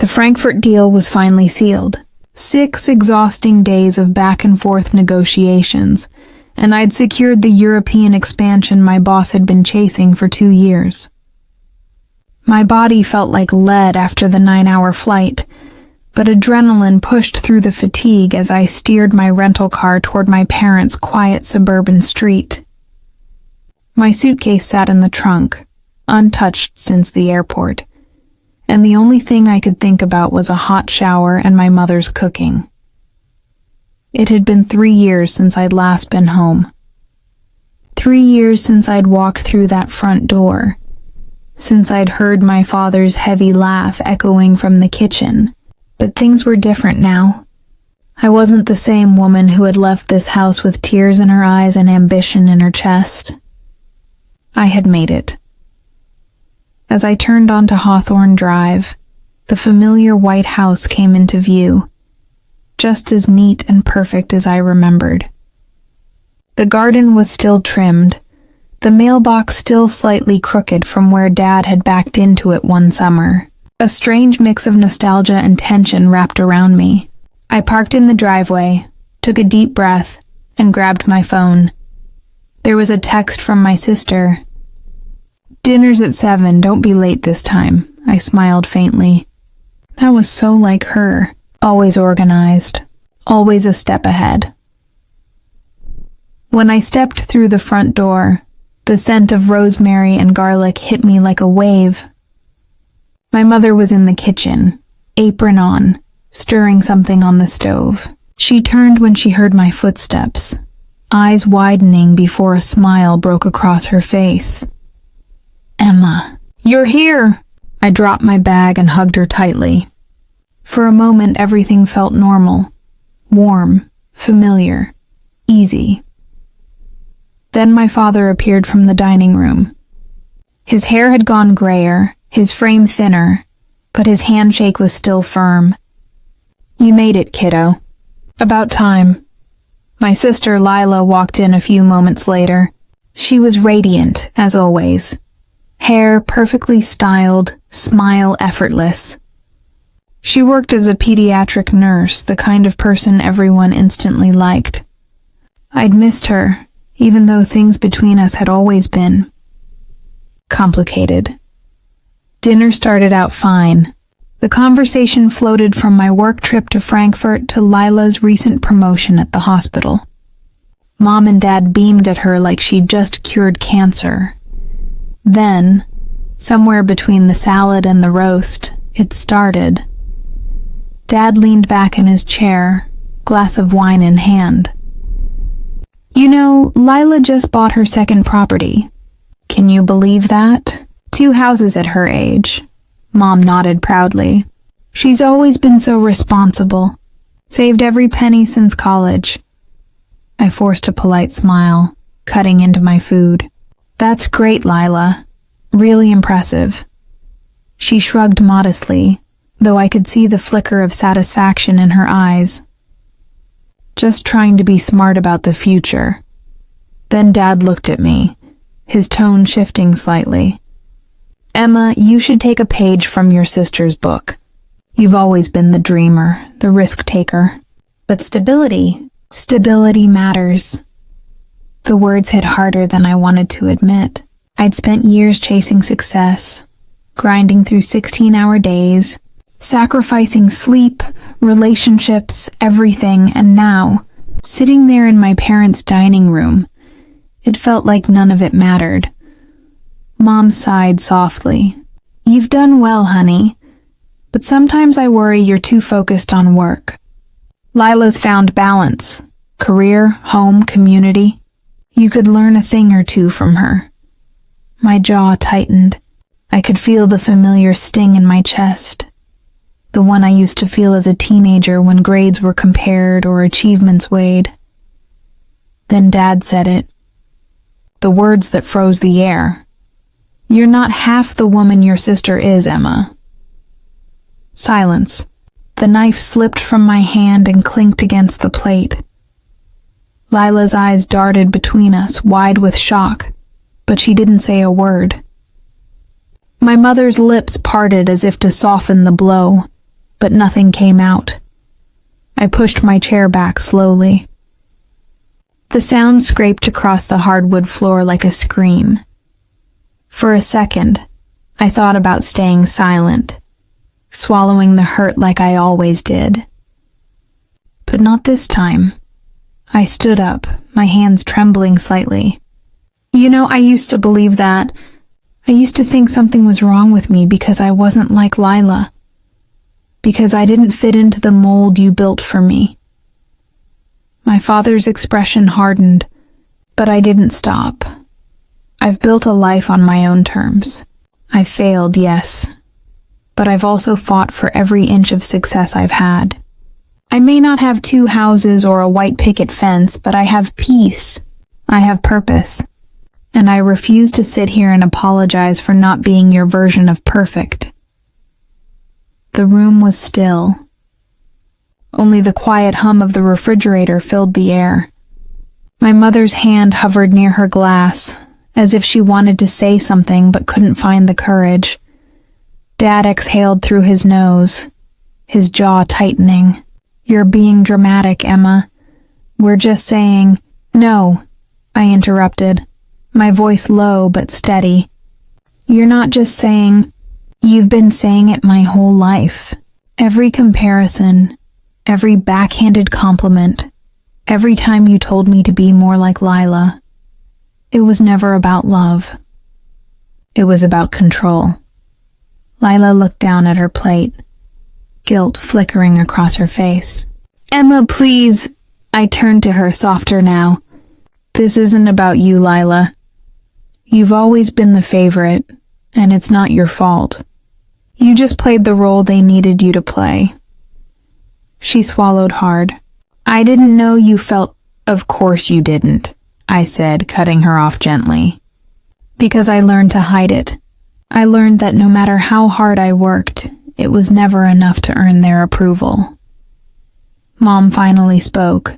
The Frankfurt deal was finally sealed. 6 exhausting days of back-and-forth negotiations, and I'd secured the European expansion my boss had been chasing for 2 years. My body felt like lead after the 9-hour flight, but adrenaline pushed through the fatigue as I steered my rental car toward my parents' quiet suburban street. My suitcase sat in the trunk, untouched since the airport, and the only thing I could think about was a hot shower and my mother's cooking. It had been 3 years since I'd last been home. 3 years since I'd walked through that front door, since I'd heard my father's heavy laugh echoing from the kitchen. But things were different now. I wasn't the same woman who had left this house with tears in her eyes and ambition in her chest. I had made it. As I turned onto Hawthorne Drive, the familiar white house came into view, just as neat and perfect as I remembered. The garden was still trimmed, the mailbox still slightly crooked from where Dad had backed into it one summer. A strange mix of nostalgia and tension wrapped around me. I parked in the driveway, took a deep breath, and grabbed my phone. There was a text from my sister. "Dinner's at 7, don't be late this time," I smiled faintly. That was so like her, always organized, always a step ahead. When I stepped through the front door, the scent of rosemary and garlic hit me like a wave. My mother was in the kitchen, apron on, stirring something on the stove. She turned when she heard my footsteps, eyes widening before a smile broke across her face. "Emma, you're here!" I dropped my bag and hugged her tightly. For a moment, everything felt normal, warm, familiar, easy. Then my father appeared from the dining room. His hair had gone grayer, his frame thinner, but his handshake was still firm. "You made it, kiddo." "About time." My sister Lila walked in a few moments later. She was radiant, as always. Hair perfectly styled, smile effortless. She worked as a pediatric nurse, the kind of person everyone instantly liked. I'd missed her, even though things between us had always been complicated. Dinner started out fine. The conversation floated from my work trip to Frankfurt to Lila's recent promotion at the hospital. Mom and Dad beamed at her like she'd just cured cancer. Then, somewhere between the salad and the roast, it started. Dad leaned back in his chair, glass of wine in hand. "You know, Lila just bought her second property. Can you believe that? 2 houses at her age." Mom nodded proudly. "She's always been so responsible. Saved every penny since college." I forced a polite smile, cutting into my food. "That's great, Lila. Really impressive." She shrugged modestly, though I could see the flicker of satisfaction in her eyes. "Just trying to be smart about the future." Then Dad looked at me, his tone shifting slightly. "Emma, you should take a page from your sister's book. You've always been the dreamer, the risk-taker. But stability matters." The words hit harder than I wanted to admit. I'd spent years chasing success, grinding through 16-hour days, sacrificing sleep, relationships, everything, and now, sitting there in my parents' dining room, it felt like none of it mattered. Mom sighed softly. "You've done well, honey, but sometimes I worry you're too focused on work." Lila's found balance, career, home, community. You could learn a thing or two from her. My jaw tightened. I could feel the familiar sting in my chest, the one I used to feel as a teenager when grades were compared or achievements weighed. Then Dad said it. The words that froze the air. "You're not half the woman your sister is, Emma." Silence. The knife slipped from my hand and clinked against the plate. Lila's eyes darted between us, wide with shock, but she didn't say a word. My mother's lips parted as if to soften the blow. but nothing came out. I pushed my chair back slowly. The sound scraped across the hardwood floor like a scream. For a second, I thought about staying silent, swallowing the hurt like I always did. But not this time. I stood up, my hands trembling slightly. I used to believe that. I used to think something was wrong with me because I wasn't like Lila. Because I didn't fit into the mold you built for me. My father's expression hardened, but I didn't stop. I've built a life on my own terms. I've failed, yes, but I've also fought for every inch of success I've had. I may not have 2 houses or a white picket fence, but I have peace. I have purpose. And I refuse to sit here and apologize for not being your version of perfect. The room was still. Only the quiet hum of the refrigerator filled the air. My mother's hand hovered near her glass, as if she wanted to say something but couldn't find the courage. Dad exhaled through his nose, his jaw tightening. "You're being dramatic, Emma. We're just saying—" "No," I interrupted, my voice low but steady. "You're not just saying, you've been saying it my whole life. Every comparison, every backhanded compliment, every time you told me to be more like Lila. It was never about love. It was about control." Lila looked down at her plate, guilt flickering across her face. "Emma, please." I turned to her, softer now. "This isn't about you, Lila. You've always been the favorite, and it's not your fault. You just played the role they needed you to play." She swallowed hard. "I didn't know you felt—" "Of course you didn't," I said, cutting her off gently. "Because I learned to hide it. I learned that no matter how hard I worked, it was never enough to earn their approval." Mom finally spoke,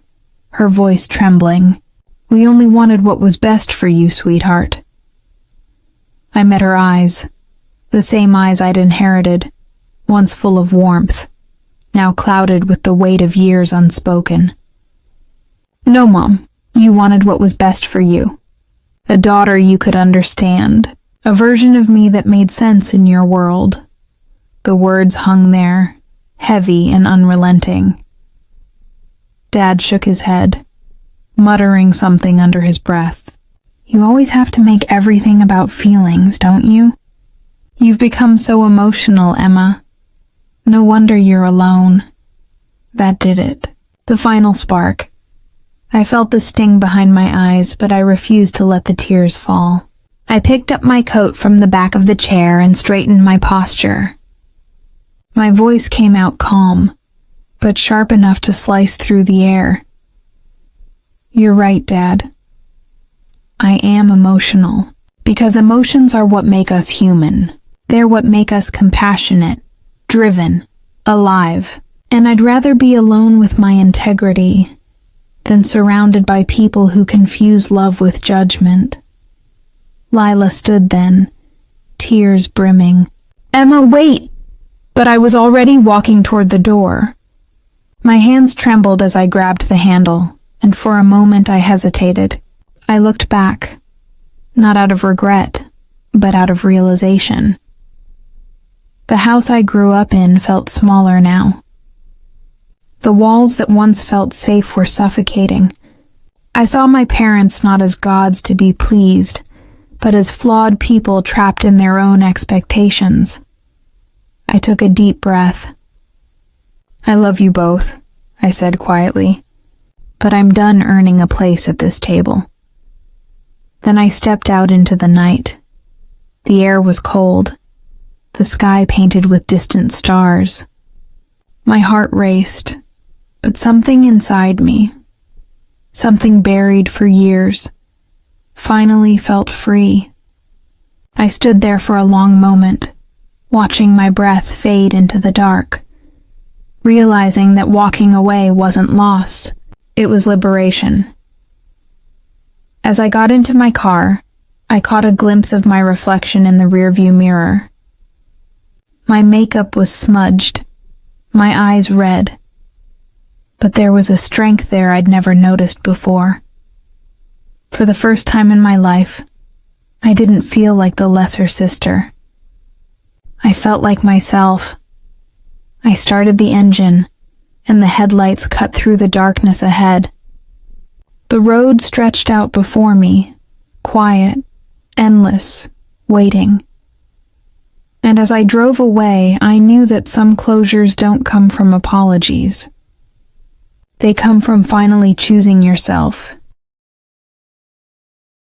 her voice trembling. "We only wanted what was best for you, sweetheart." I met her eyes, the same eyes I'd inherited, once full of warmth, now clouded with the weight of years unspoken. "No, Mom, you wanted what was best for you. A daughter you could understand, a version of me that made sense in your world." The words hung there, heavy and unrelenting. Dad shook his head, muttering something under his breath. "You always have to make everything about feelings, don't you? You've become so emotional, Emma. No wonder you're alone." That did it. The final spark. I felt the sting behind my eyes, but I refused to let the tears fall. I picked up my coat from the back of the chair and straightened my posture. My voice came out calm, but sharp enough to slice through the air. "You're right, Dad. I am emotional, because emotions are what make us human. They're what make us compassionate, driven, alive. And I'd rather be alone with my integrity than surrounded by people who confuse love with judgment." Lila stood then, tears brimming. "Emma, wait!" But I was already walking toward the door. My hands trembled as I grabbed the handle, and for a moment I hesitated. I looked back, not out of regret, but out of realization. The house I grew up in felt smaller now. The walls that once felt safe were suffocating. I saw my parents not as gods to be pleased, but as flawed people trapped in their own expectations. I took a deep breath. "I love you both," I said quietly, "but I'm done earning a place at this table." Then I stepped out into the night. The air was cold, the sky painted with distant stars. My heart raced, but something inside me, something buried for years, finally felt free. I stood there for a long moment, watching my breath fade into the dark, realizing that walking away wasn't loss, it was liberation. As I got into my car, I caught a glimpse of my reflection in the rearview mirror. My makeup was smudged, my eyes red. But there was a strength there I'd never noticed before. For the first time in my life, I didn't feel like the lesser sister. I felt like myself. I started the engine, and the headlights cut through the darkness ahead. The road stretched out before me, quiet, endless, waiting. And as I drove away, I knew that some closures don't come from apologies. They come from finally choosing yourself,